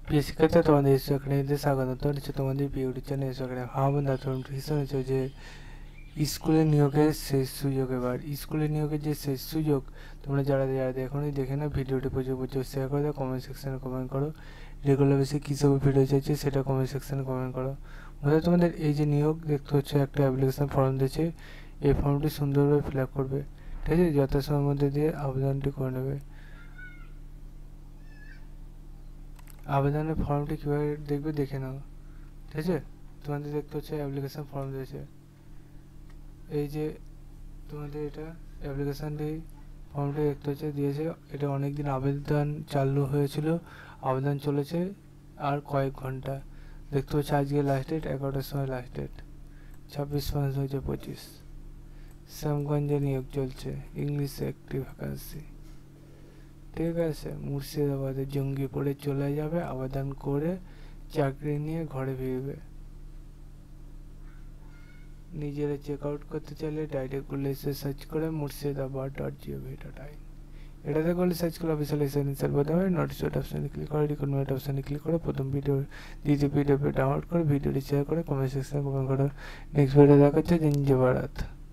প্রিয় শিক্ষার্থী, তোমাদের এসো একাডেমিতে স্বাগত। হচ্ছে তোমাদের প্রিয় চ্যানেল এসো একাডেমি। হ্যাঁ বন্ধুরা, তোমরা ভীষণ হচ্ছে যে স্কুলে নিয়োগের শেষ সুযোগ। এবার স্কুলে নিয়োগের যে শেষ সুযোগ, তোমরা যারা এখনই দেখে না, ভিডিওটি প্রচুর শেয়ার করে দাও, কমেন্ট সেকশানে কমেন্ট করো। রেগুলার বেসে কী সব ভিডিও চাইছে সেটা কমেন্ট সেকশানে কমেন্ট করো। বন্ধুরা, তোমাদের এই যে নিয়োগ দেখতে হচ্ছে, একটা অ্যাপ্লিকেশন ফর্ম দিয়েছে। এই ফর্মটি সুন্দরভাবে ফিল আপ করবে, ঠিক আছে? যথাসময়ের মধ্যে দিয়ে আবেদনটি করে নেবে। আবেদনের ফর্মটি কীভাবে দেখবে দেখে নাও, ঠিক আছে? তোমাদের দেখতে হচ্ছে অ্যাপ্লিকেশন ফর্ম দিয়েছে। এই যে তোমাদের এটা অ্যাপ্লিকেশানটি ফর্মটি দেখতে হচ্ছে দিয়েছে। এটা অনেক দিন আবেদন চালু হয়েছিল, আবেদন চলেছে আর কয়েক ঘন্টা। দেখতে হচ্ছে আজকে লাস্ট ডেট 11টার সময় লাস্ট ডেট, 26/5/2025। শ্যামগঞ্জে নিয়োগ চলছে, ইংলিশে একটি ভ্যাকান্সি, ঠিক আছে? মুর্শিদাবাদে জঙ্গিপুরে চলে যাবে, আবেদন করে চাকরি নিয়ে ঘরে ফিরবে। নিজেরা চেক আউট করতে চাইলে ডাইরেক্ট গুগলে এসে সার্চ করে murshidabad.gov.in, এটাতে করলে সার্চ করে অফিসিয়াল এসেন্সিয়াল বোধ হয় নোটিস অপশানে ক্লিক করে রিকমেন্ড অপশানে ক্লিক করে প্রথম ভিডিও দ্বিতীয় পিডিএফ ডাউনলোড করে ভিডিওটি শেয়ার করে কমেন্ট সেকশনে কমেন্ট করো। নেক্সট ভিডিও দেখাচ্ছে। জয় ভারত।